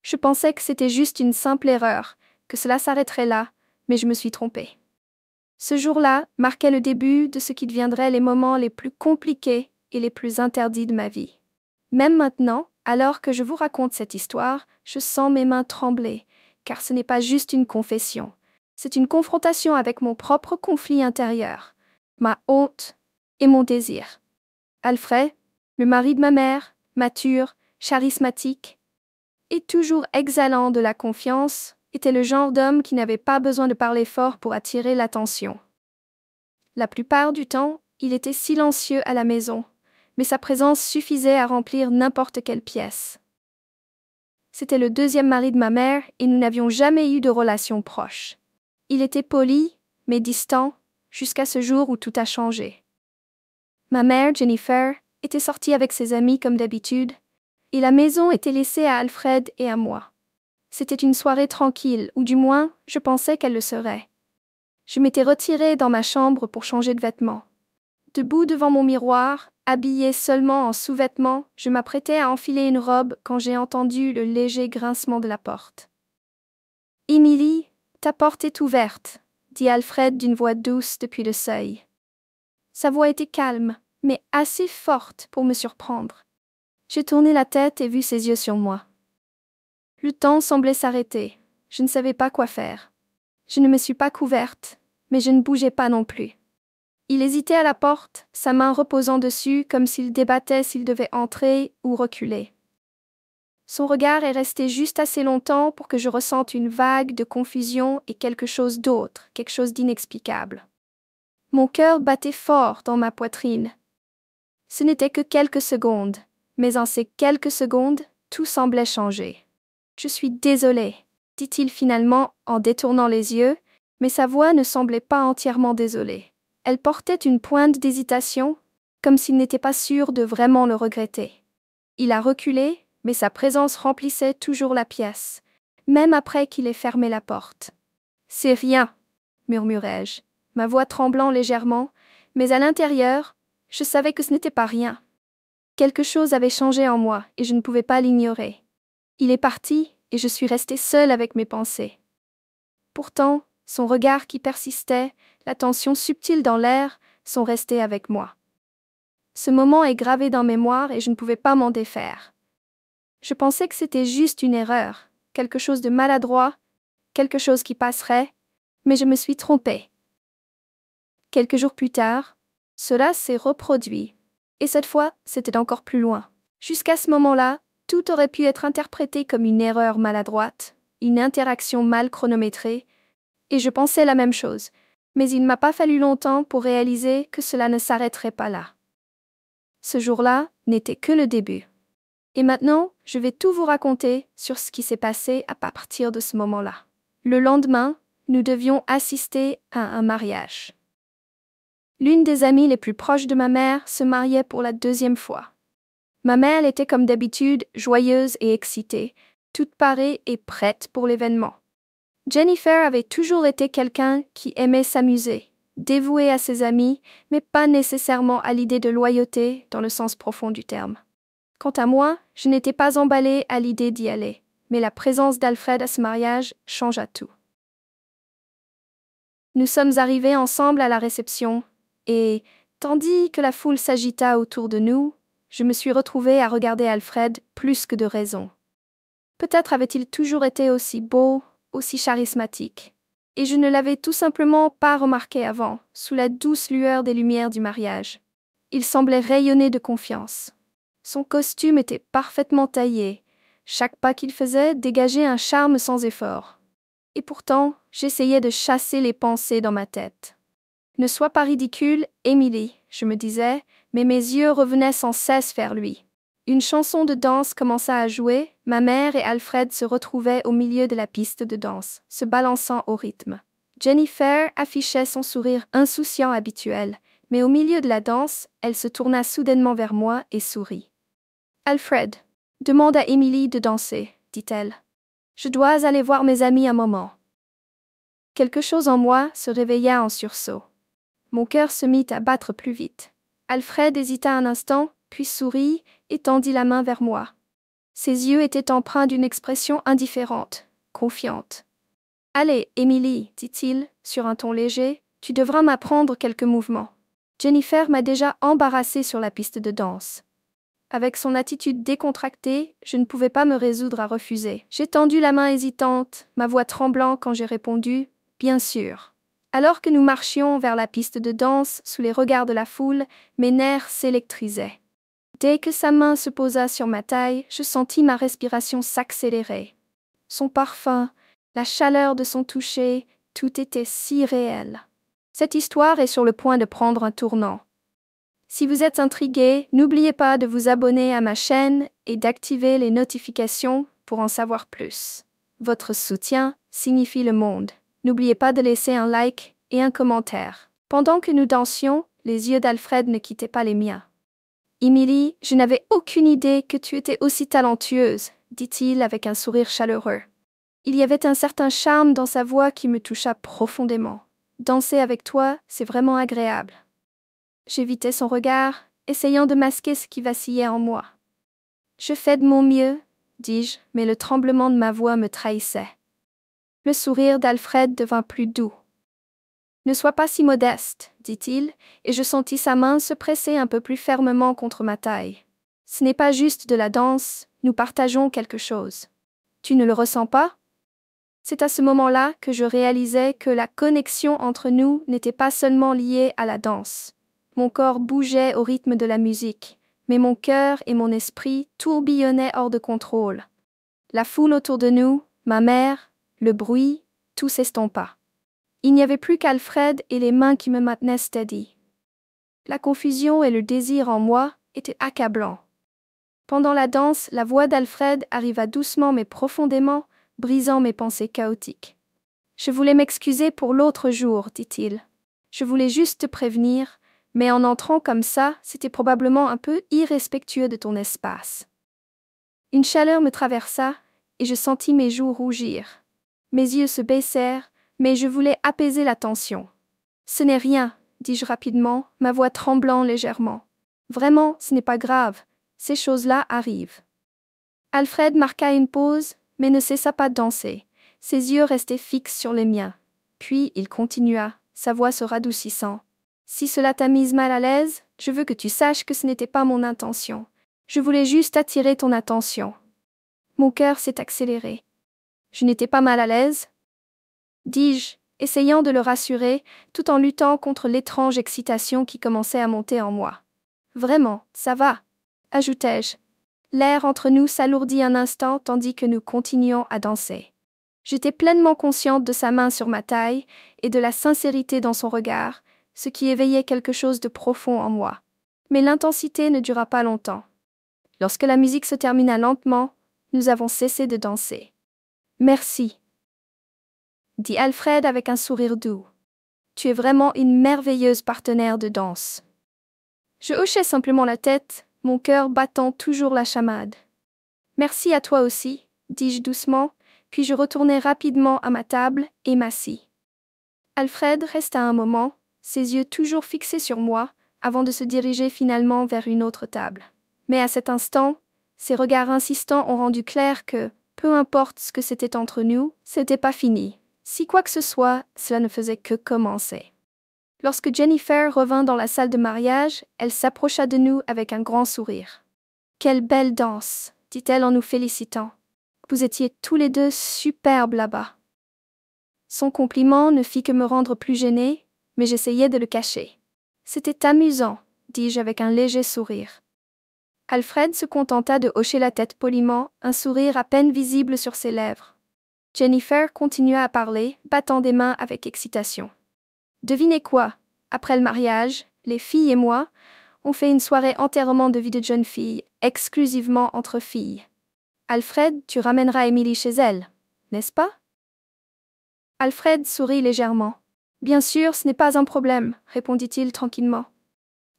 Je pensais que c'était juste une simple erreur, que cela s'arrêterait là, mais je me suis trompée. Ce jour-là marquait le début de ce qui deviendraient les moments les plus compliqués et les plus interdits de ma vie. Même maintenant, alors que je vous raconte cette histoire, je sens mes mains trembler, car ce n'est pas juste une confession. C'est une confrontation avec mon propre conflit intérieur, ma honte et mon désir. Alfred, le mari de ma mère, mature, charismatique, et toujours exhalant de la confiance, était le genre d'homme qui n'avait pas besoin de parler fort pour attirer l'attention. La plupart du temps, il était silencieux à la maison, mais sa présence suffisait à remplir n'importe quelle pièce. C'était le deuxième mari de ma mère et nous n'avions jamais eu de relation proche. Il était poli, mais distant, jusqu'à ce jour où tout a changé. Ma mère, Jennifer, était sortie avec ses amis comme d'habitude, et la maison était laissée à Alfred et à moi. C'était une soirée tranquille, ou du moins, je pensais qu'elle le serait. Je m'étais retirée dans ma chambre pour changer de vêtements. Debout devant mon miroir, habillée seulement en sous-vêtements, je m'apprêtais à enfiler une robe quand j'ai entendu le léger grincement de la porte. « Emily, ta porte est ouverte », dit Alfred d'une voix douce depuis le seuil. Sa voix était calme, mais assez forte pour me surprendre. J'ai tourné la tête et vu ses yeux sur moi. Le temps semblait s'arrêter. Je ne savais pas quoi faire. Je ne me suis pas couverte, mais je ne bougeais pas non plus. Il hésitait à la porte, sa main reposant dessus comme s'il débattait s'il devait entrer ou reculer. Son regard est resté juste assez longtemps pour que je ressente une vague de confusion et quelque chose d'autre, quelque chose d'inexplicable. Mon cœur battait fort dans ma poitrine. Ce n'était que quelques secondes, mais en ces quelques secondes, tout semblait changer. « Je suis désolée », dit-il finalement en détournant les yeux, mais sa voix ne semblait pas entièrement désolée. Elle portait une pointe d'hésitation, comme s'il n'était pas sûr de vraiment le regretter. Il a reculé, mais sa présence remplissait toujours la pièce, même après qu'il ait fermé la porte. « C'est rien », murmurai-je, ma voix tremblant légèrement, mais à l'intérieur, je savais que ce n'était pas rien. Quelque chose avait changé en moi et je ne pouvais pas l'ignorer. Il est parti et je suis restée seule avec mes pensées. Pourtant, son regard qui persistait, la tension subtile dans l'air, sont restés avec moi. Ce moment est gravé dans ma mémoire et je ne pouvais pas m'en défaire. Je pensais que c'était juste une erreur, quelque chose de maladroit, quelque chose qui passerait, mais je me suis trompée. Quelques jours plus tard, cela s'est reproduit, et cette fois, c'était encore plus loin. Jusqu'à ce moment-là, tout aurait pu être interprété comme une erreur maladroite, une interaction mal chronométrée, et je pensais la même chose, mais il ne m'a pas fallu longtemps pour réaliser que cela ne s'arrêterait pas là. Ce jour-là n'était que le début. Et maintenant, je vais tout vous raconter sur ce qui s'est passé à partir de ce moment-là. Le lendemain, nous devions assister à un mariage. L'une des amies les plus proches de ma mère se mariait pour la deuxième fois. Ma mère était comme d'habitude joyeuse et excitée, toute parée et prête pour l'événement. Jennifer avait toujours été quelqu'un qui aimait s'amuser, dévouée à ses amis, mais pas nécessairement à l'idée de loyauté dans le sens profond du terme. Quant à moi, je n'étais pas emballée à l'idée d'y aller, mais la présence d'Alfred à ce mariage changea tout. Nous sommes arrivés ensemble à la réception, et, tandis que la foule s'agita autour de nous, je me suis retrouvée à regarder Alfred plus que de raison. Peut-être avait-il toujours été aussi beau, aussi charismatique, et je ne l'avais tout simplement pas remarqué avant, sous la douce lueur des lumières du mariage. Il semblait rayonner de confiance. Son costume était parfaitement taillé, chaque pas qu'il faisait dégageait un charme sans effort. Et pourtant, j'essayais de chasser les pensées dans ma tête. Ne sois pas ridicule, Emily, je me disais, mais mes yeux revenaient sans cesse vers lui. Une chanson de danse commença à jouer, ma mère et Alfred se retrouvaient au milieu de la piste de danse, se balançant au rythme. Jennifer affichait son sourire insouciant habituel, mais au milieu de la danse, elle se tourna soudainement vers moi et sourit. « Alfred, demande à Emily de danser, » dit-elle. « Je dois aller voir mes amis un moment. » Quelque chose en moi se réveilla en sursaut. Mon cœur se mit à battre plus vite. Alfred hésita un instant, puis sourit et tendit la main vers moi. Ses yeux étaient empreints d'une expression indifférente, confiante. « Allez, Emily, dit-il, sur un ton léger, tu devras m'apprendre quelques mouvements. Jennifer m'a déjà embarrassée sur la piste de danse. » Avec son attitude décontractée, je ne pouvais pas me résoudre à refuser. J'ai tendu la main hésitante, ma voix tremblant quand j'ai répondu « Bien sûr ». Alors que nous marchions vers la piste de danse, sous les regards de la foule, mes nerfs s'électrisaient. Dès que sa main se posa sur ma taille, je sentis ma respiration s'accélérer. Son parfum, la chaleur de son toucher, tout était si réel. Cette histoire est sur le point de prendre un tournant. Si vous êtes intrigué, n'oubliez pas de vous abonner à ma chaîne et d'activer les notifications pour en savoir plus. Votre soutien signifie le monde. N'oubliez pas de laisser un like et un commentaire. Pendant que nous dansions, les yeux d'Alfred ne quittaient pas les miens. « Emily, je n'avais aucune idée que tu étais aussi talentueuse, » dit-il avec un sourire chaleureux. Il y avait un certain charme dans sa voix qui me toucha profondément. « Danser avec toi, c'est vraiment agréable. » J'évitais son regard, essayant de masquer ce qui vacillait en moi. « Je fais de mon mieux, » dis-je, mais le tremblement de ma voix me trahissait. Le sourire d'Alfred devint plus doux. « Ne sois pas si modeste, » dit-il, et je sentis sa main se presser un peu plus fermement contre ma taille. « Ce n'est pas juste de la danse, nous partageons quelque chose. Tu ne le ressens pas ? » C'est à ce moment-là que je réalisais que la connexion entre nous n'était pas seulement liée à la danse. Mon corps bougeait au rythme de la musique, mais mon cœur et mon esprit tourbillonnaient hors de contrôle. La foule autour de nous, ma mère, le bruit, tout s'estompa. Il n'y avait plus qu'Alfred et les mains qui me maintenaient steady. La confusion et le désir en moi étaient accablants. Pendant la danse, la voix d'Alfred arriva doucement mais profondément, brisant mes pensées chaotiques. « Je voulais m'excuser pour l'autre jour, dit-il. Je voulais juste te prévenir, mais en entrant comme ça, c'était probablement un peu irrespectueux de ton espace. » Une chaleur me traversa, et je sentis mes joues rougir. Mes yeux se baissèrent, mais je voulais apaiser la tension. « Ce n'est rien, » dis-je rapidement, ma voix tremblant légèrement. « Vraiment, ce n'est pas grave, ces choses-là arrivent. » Alfred marqua une pause, mais ne cessa pas de danser. Ses yeux restaient fixes sur les miens. Puis il continua, sa voix se radoucissant. « Si cela t'a mise mal à l'aise, je veux que tu saches que ce n'était pas mon intention. Je voulais juste attirer ton attention. » Mon cœur s'est accéléré. « Je n'étais pas mal à l'aise ?» dis-je, essayant de le rassurer, tout en luttant contre l'étrange excitation qui commençait à monter en moi. « Vraiment, ça va, » ajoutai-je. L'air entre nous s'alourdit un instant tandis que nous continuions à danser. J'étais pleinement consciente de sa main sur ma taille et de la sincérité dans son regard, ce qui éveillait quelque chose de profond en moi. Mais l'intensité ne dura pas longtemps. Lorsque la musique se termina lentement, nous avons cessé de danser. « Merci, » dit Alfred avec un sourire doux. « Tu es vraiment une merveilleuse partenaire de danse. » Je hochai simplement la tête, mon cœur battant toujours la chamade. « Merci à toi aussi, » dis-je doucement, puis je retournai rapidement à ma table et m'assis. Alfred resta un moment, ses yeux toujours fixés sur moi, avant de se diriger finalement vers une autre table. Mais à cet instant, ses regards insistants ont rendu clair que, peu importe ce que c'était entre nous, c'était pas fini. Si quoi que ce soit, cela ne faisait que commencer. Lorsque Jennifer revint dans la salle de mariage, elle s'approcha de nous avec un grand sourire. « Quelle belle danse !» dit-elle en nous félicitant. « Vous étiez tous les deux superbes là-bas. » Son compliment ne fit que me rendre plus gênée, mais j'essayais de le cacher. « C'était amusant, » dis-je avec un léger sourire. Alfred se contenta de hocher la tête poliment, un sourire à peine visible sur ses lèvres. Jennifer continua à parler, battant des mains avec excitation. Devinez quoi? Après le mariage, les filles et moi, on fait une soirée entièrement de vie de jeune fille, exclusivement entre filles. Alfred, tu ramèneras Emily chez elle, n'est-ce pas? Alfred sourit légèrement. Bien sûr, ce n'est pas un problème, répondit-il tranquillement.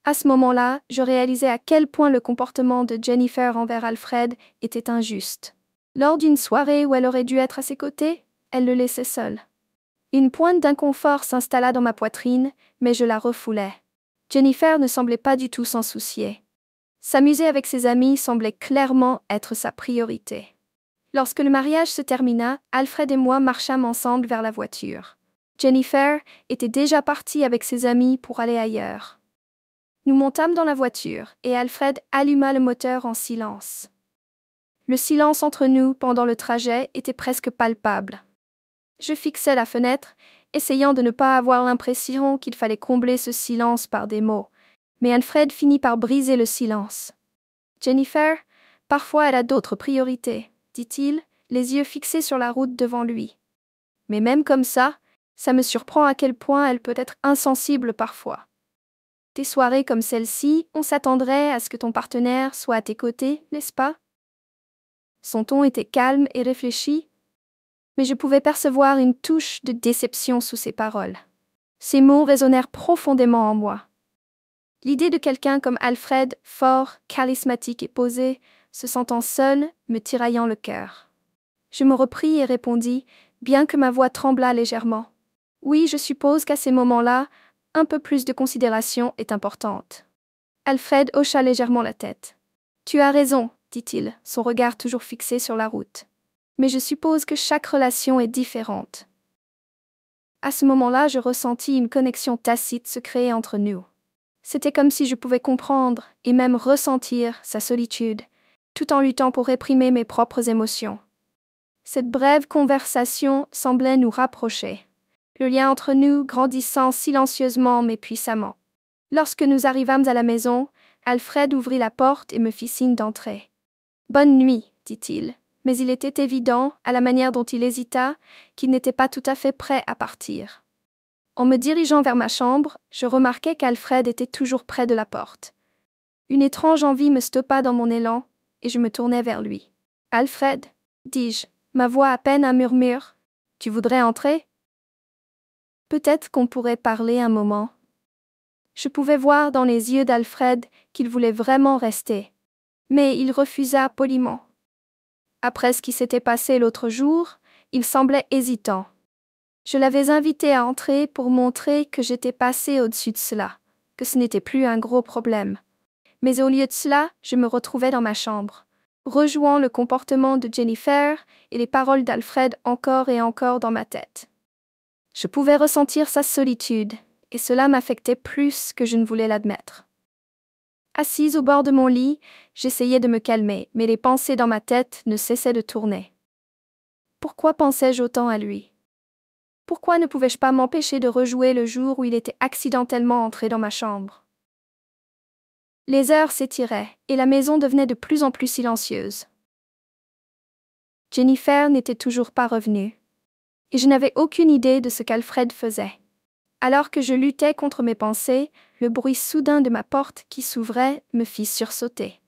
À ce moment-là, je réalisais à quel point le comportement de Jennifer envers Alfred était injuste. Lors d'une soirée où elle aurait dû être à ses côtés, elle le laissait seul. Une pointe d'inconfort s'installa dans ma poitrine, mais je la refoulais. Jennifer ne semblait pas du tout s'en soucier. S'amuser avec ses amis semblait clairement être sa priorité. Lorsque le mariage se termina, Alfred et moi marchâmes ensemble vers la voiture. Jennifer était déjà partie avec ses amis pour aller ailleurs. Nous montâmes dans la voiture et Alfred alluma le moteur en silence. Le silence entre nous pendant le trajet était presque palpable. Je fixais la fenêtre, essayant de ne pas avoir l'impression qu'il fallait combler ce silence par des mots, mais Alfred finit par briser le silence. « Jennifer, parfois elle a d'autres priorités, » dit-il, les yeux fixés sur la route devant lui. « Mais même comme ça me surprend à quel point elle peut être insensible parfois. Des soirées comme celle-ci, on s'attendrait à ce que ton partenaire soit à tes côtés, n'est-ce pas? » Son ton était calme et réfléchi, mais je pouvais percevoir une touche de déception sous ses paroles. Ces mots résonnèrent profondément en moi. L'idée de quelqu'un comme Alfred, fort, charismatique et posé, se sentant seul, me tiraillant le cœur. Je me repris et répondis, bien que ma voix tremblât légèrement. « Oui, je suppose qu'à ces moments-là, un peu plus de considération est importante. » Alfred hocha légèrement la tête. « Tu as raison, » dit-il, son regard toujours fixé sur la route. « Mais je suppose que chaque relation est différente. » À ce moment-là, je ressentis une connexion tacite se créer entre nous. C'était comme si je pouvais comprendre et même ressentir sa solitude, tout en luttant pour réprimer mes propres émotions. Cette brève conversation semblait nous rapprocher, le lien entre nous grandissant silencieusement mais puissamment. Lorsque nous arrivâmes à la maison, Alfred ouvrit la porte et me fit signe d'entrer. « Bonne nuit, » dit-il, mais il était évident, à la manière dont il hésita, qu'il n'était pas tout à fait prêt à partir. En me dirigeant vers ma chambre, je remarquai qu'Alfred était toujours près de la porte. Une étrange envie me stoppa dans mon élan, et je me tournai vers lui. « Alfred, » dis-je, ma voix à peine un murmure, « tu voudrais entrer? Peut-être qu'on pourrait parler un moment. » Je pouvais voir dans les yeux d'Alfred qu'il voulait vraiment rester, mais il refusa poliment. Après ce qui s'était passé l'autre jour, il semblait hésitant. Je l'avais invité à entrer pour montrer que j'étais passé au-dessus de cela, que ce n'était plus un gros problème. Mais au lieu de cela, je me retrouvais dans ma chambre, rejouant le comportement de Jennifer et les paroles d'Alfred encore et encore dans ma tête. Je pouvais ressentir sa solitude, et cela m'affectait plus que je ne voulais l'admettre. Assise au bord de mon lit, j'essayais de me calmer, mais les pensées dans ma tête ne cessaient de tourner. Pourquoi pensais-je autant à lui? Pourquoi ne pouvais-je pas m'empêcher de rejouer le jour où il était accidentellement entré dans ma chambre? Les heures s'étiraient, et la maison devenait de plus en plus silencieuse. Jennifer n'était toujours pas revenue, et je n'avais aucune idée de ce qu'Alfred faisait. Alors que je luttais contre mes pensées, le bruit soudain de ma porte qui s'ouvrait me fit sursauter.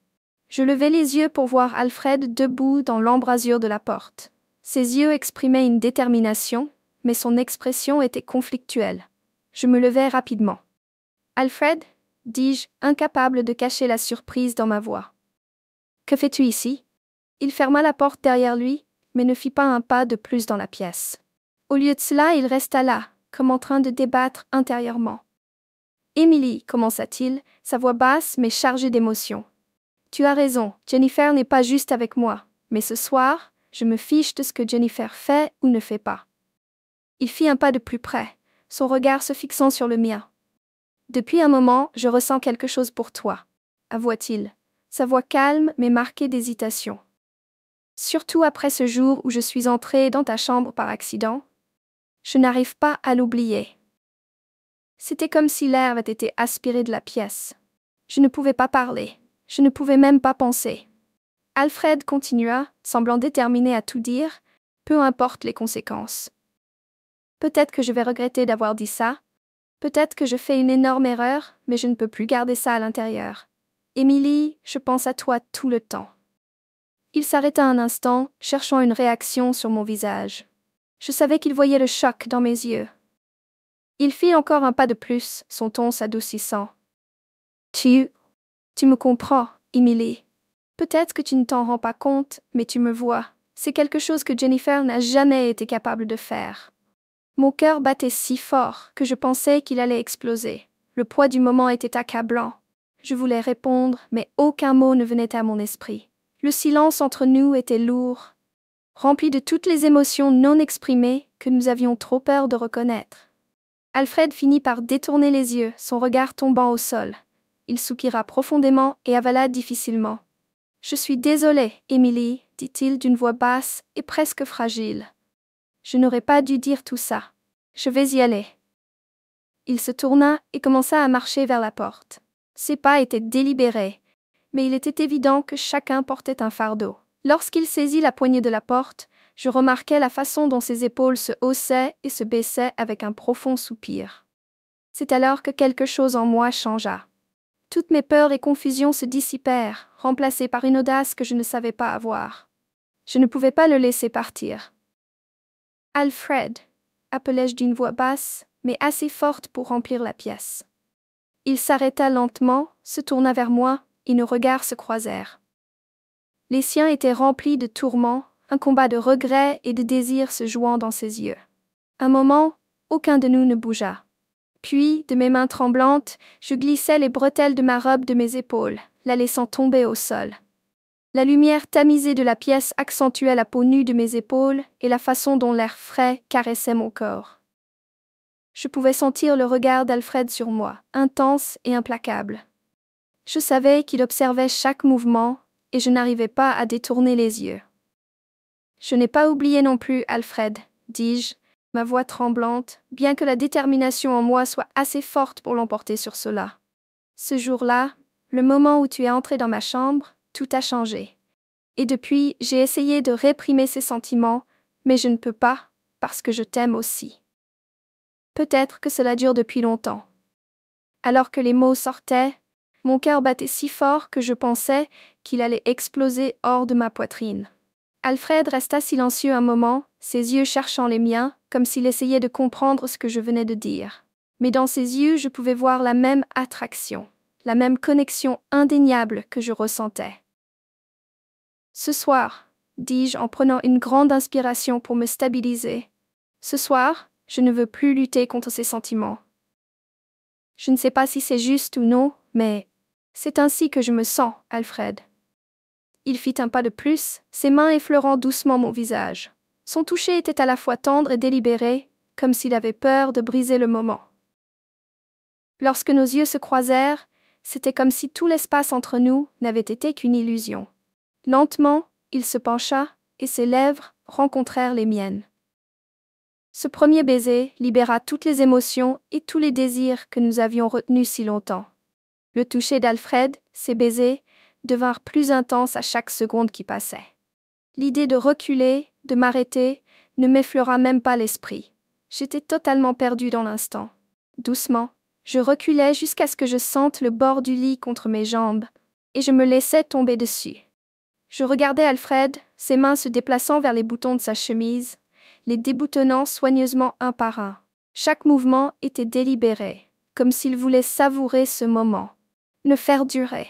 Je levai les yeux pour voir Alfred debout dans l'embrasure de la porte. Ses yeux exprimaient une détermination, mais son expression était conflictuelle. Je me levai rapidement. « Alfred » dis-je, incapable de cacher la surprise dans ma voix. « Que fais-tu ici » Il ferma la porte derrière lui, mais ne fit pas un pas de plus dans la pièce. Au lieu de cela, il resta là, comme en train de débattre intérieurement. « Emily » commença-t-il, sa voix basse mais chargée d'émotion. « Tu as raison, Jennifer n'est pas juste avec moi, mais ce soir, je me fiche de ce que Jennifer fait ou ne fait pas. » Il fit un pas de plus près, son regard se fixant sur le mien. « Depuis un moment, je ressens quelque chose pour toi, » avoua-t-il, sa voix calme mais marquée d'hésitation. « Surtout après ce jour où je suis entrée dans ta chambre par accident. Je n'arrive pas à l'oublier. » C'était comme si l'air avait été aspiré de la pièce. Je ne pouvais pas parler, je ne pouvais même pas penser. Alfred continua, semblant déterminé à tout dire, peu importe les conséquences. « Peut-être que je vais regretter d'avoir dit ça. Peut-être que je fais une énorme erreur, mais je ne peux plus garder ça à l'intérieur. Emily, je pense à toi tout le temps. » Il s'arrêta un instant, cherchant une réaction sur mon visage. Je savais qu'il voyait le choc dans mes yeux. Il fit encore un pas de plus, son ton s'adoucissant. « Tu me comprends, Emily. Peut-être que tu ne t'en rends pas compte, mais tu me vois. C'est quelque chose que Jennifer n'a jamais été capable de faire. » Mon cœur battait si fort que je pensais qu'il allait exploser. Le poids du moment était accablant. Je voulais répondre, mais aucun mot ne venait à mon esprit. Le silence entre nous était lourd, rempli de toutes les émotions non exprimées que nous avions trop peur de reconnaître. Alfred finit par détourner les yeux, son regard tombant au sol. Il soupira profondément et avala difficilement. « Je suis désolé, Émilie, dit-il d'une voix basse et presque fragile. Je n'aurais pas dû dire tout ça. Je vais y aller. » Il se tourna et commença à marcher vers la porte. Ses pas étaient délibérés, mais il était évident que chacun portait un fardeau. Lorsqu'il saisit la poignée de la porte, je remarquai la façon dont ses épaules se haussaient et se baissaient avec un profond soupir. C'est alors que quelque chose en moi changea. Toutes mes peurs et confusions se dissipèrent, remplacées par une audace que je ne savais pas avoir. Je ne pouvais pas le laisser partir. « Alfred !» appelai-je d'une voix basse, mais assez forte pour remplir la pièce. Il s'arrêta lentement, se tourna vers moi, et nos regards se croisèrent. Les siens étaient remplis de tourments, un combat de regrets et de désirs se jouant dans ses yeux. Un moment, aucun de nous ne bougea. Puis, de mes mains tremblantes, je glissai les bretelles de ma robe de mes épaules, la laissant tomber au sol. La lumière tamisée de la pièce accentuait la peau nue de mes épaules et la façon dont l'air frais caressait mon corps. Je pouvais sentir le regard d'Alfred sur moi, intense et implacable. Je savais qu'il observait chaque mouvement, et je n'arrivais pas à détourner les yeux. « Je n'ai pas oublié non plus, Alfred, » dis-je, ma voix tremblante, bien que la détermination en moi soit assez forte pour l'emporter sur cela. Ce jour-là, le moment où tu es entré dans ma chambre, tout a changé. Et depuis, j'ai essayé de réprimer ces sentiments, mais je ne peux pas, parce que je t'aime aussi. Peut-être que cela dure depuis longtemps. » Alors que les mots sortaient, mon cœur battait si fort que je pensais qu'il allait exploser hors de ma poitrine. Alfred resta silencieux un moment, ses yeux cherchant les miens, comme s'il essayait de comprendre ce que je venais de dire. Mais dans ses yeux, je pouvais voir la même attraction, la même connexion indéniable que je ressentais. « Ce soir, » dis-je en prenant une grande inspiration pour me stabiliser, « ce soir, je ne veux plus lutter contre ces sentiments. Je ne sais pas si c'est juste ou non, mais c'est ainsi que je me sens, Alfred. » Il fit un pas de plus, ses mains effleurant doucement mon visage. Son toucher était à la fois tendre et délibéré, comme s'il avait peur de briser le moment. Lorsque nos yeux se croisèrent, c'était comme si tout l'espace entre nous n'avait été qu'une illusion. Lentement, il se pencha, et ses lèvres rencontrèrent les miennes. Ce premier baiser libéra toutes les émotions et tous les désirs que nous avions retenus si longtemps. Le toucher d'Alfred, ses baisers, devinrent plus intenses à chaque seconde qui passait. L'idée de reculer, de m'arrêter, ne m'effleura même pas l'esprit. J'étais totalement perdue dans l'instant. Doucement, je reculais jusqu'à ce que je sente le bord du lit contre mes jambes, et je me laissais tomber dessus. Je regardais Alfred, ses mains se déplaçant vers les boutons de sa chemise, les déboutonnant soigneusement un par un. Chaque mouvement était délibéré, comme s'il voulait savourer ce moment, le faire durer.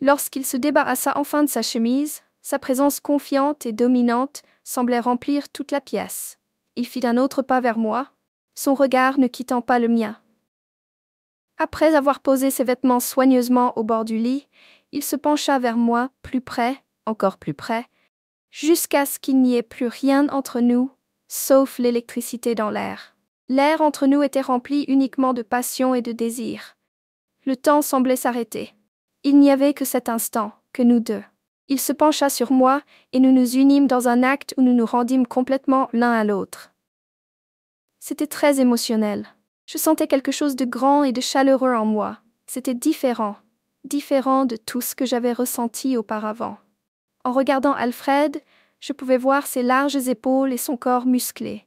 Lorsqu'il se débarrassa enfin de sa chemise, sa présence confiante et dominante semblait remplir toute la pièce. Il fit un autre pas vers moi, son regard ne quittant pas le mien. Après avoir posé ses vêtements soigneusement au bord du lit, il se pencha vers moi, plus près, encore plus près, jusqu'à ce qu'il n'y ait plus rien entre nous, sauf l'électricité dans l'air. L'air entre nous était rempli uniquement de passion et de désir. Le temps semblait s'arrêter. Il n'y avait que cet instant, que nous deux. Il se pencha sur moi, et nous nous unîmes dans un acte où nous nous rendîmes complètement l'un à l'autre. C'était très émotionnel. Je sentais quelque chose de grand et de chaleureux en moi. C'était différent de tout ce que j'avais ressenti auparavant. En regardant Alfred, je pouvais voir ses larges épaules et son corps musclé.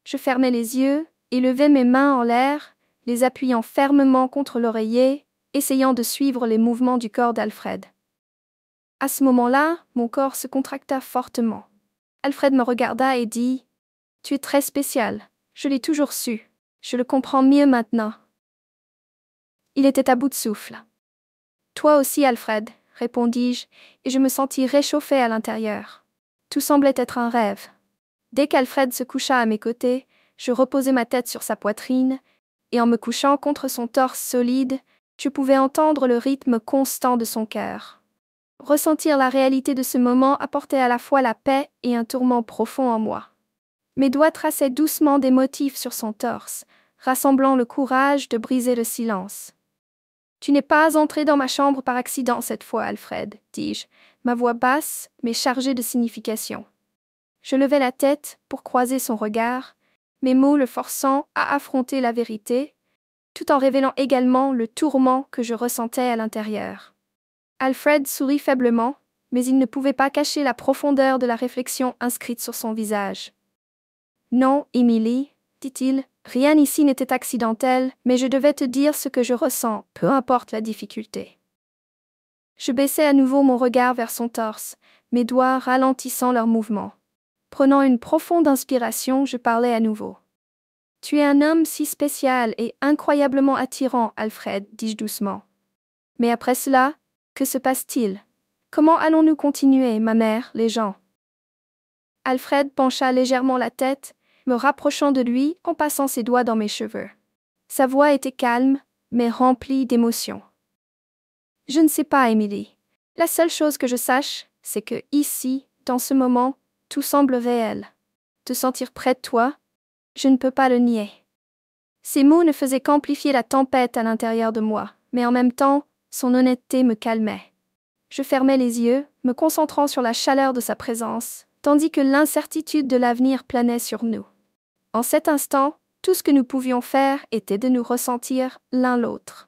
Je fermais les yeux et levais mes mains en l'air, les appuyant fermement contre l'oreiller, essayant de suivre les mouvements du corps d'Alfred. À ce moment-là, mon corps se contracta fortement. Alfred me regarda et dit « Tu es très spécial. Je l'ai toujours su. Je le comprends mieux maintenant. » Il était à bout de souffle. « Toi aussi, Alfred, » répondis-je, et je me sentis réchauffée à l'intérieur. Tout semblait être un rêve. Dès qu'Alfred se coucha à mes côtés, je reposai ma tête sur sa poitrine, et en me couchant contre son torse solide, Je pouvais entendre le rythme constant de son cœur. Ressentir la réalité de ce moment apportait à la fois la paix et un tourment profond en moi. Mes doigts traçaient doucement des motifs sur son torse, rassemblant le courage de briser le silence. « Tu n'es pas entré dans ma chambre par accident cette fois, Alfred, dis-je, ma voix basse mais chargée de signification. Je levai la tête pour croiser son regard, mes mots le forçant à affronter la vérité, tout en révélant également le tourment que je ressentais à l'intérieur. Alfred sourit faiblement, mais il ne pouvait pas cacher la profondeur de la réflexion inscrite sur son visage. « Non, Emily, dit-il, rien ici n'était accidentel, mais je devais te dire ce que je ressens, peu importe la difficulté. » Je baissai à nouveau mon regard vers son torse, mes doigts ralentissant leur mouvement. Prenant une profonde inspiration, je parlais à nouveau. « Tu es un homme si spécial et incroyablement attirant, Alfred, dis-je doucement. Mais après cela, que se passe-t-il? Comment allons-nous continuer, ma mère, les gens? » Alfred pencha légèrement la tête, me rapprochant de lui en passant ses doigts dans mes cheveux. Sa voix était calme, mais remplie d'émotion. « Je ne sais pas, Emily. La seule chose que je sache, c'est que ici, dans ce moment, tout semble réel. Te sentir près de toi, je ne peux pas le nier. » Ces mots ne faisaient qu'amplifier la tempête à l'intérieur de moi, mais en même temps, son honnêteté me calmait. Je fermais les yeux, me concentrant sur la chaleur de sa présence, tandis que l'incertitude de l'avenir planait sur nous. En cet instant, tout ce que nous pouvions faire était de nous ressentir l'un l'autre.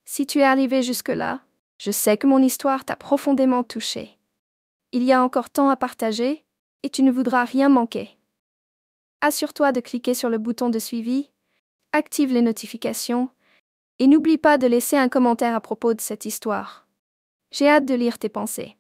Si tu es arrivé jusque-là, je sais que mon histoire t'a profondément touché. Il y a encore tant à partager, et tu ne voudras rien manquer. Assure-toi de cliquer sur le bouton de suivi, active les notifications, et n'oublie pas de laisser un commentaire à propos de cette histoire. J'ai hâte de lire tes pensées.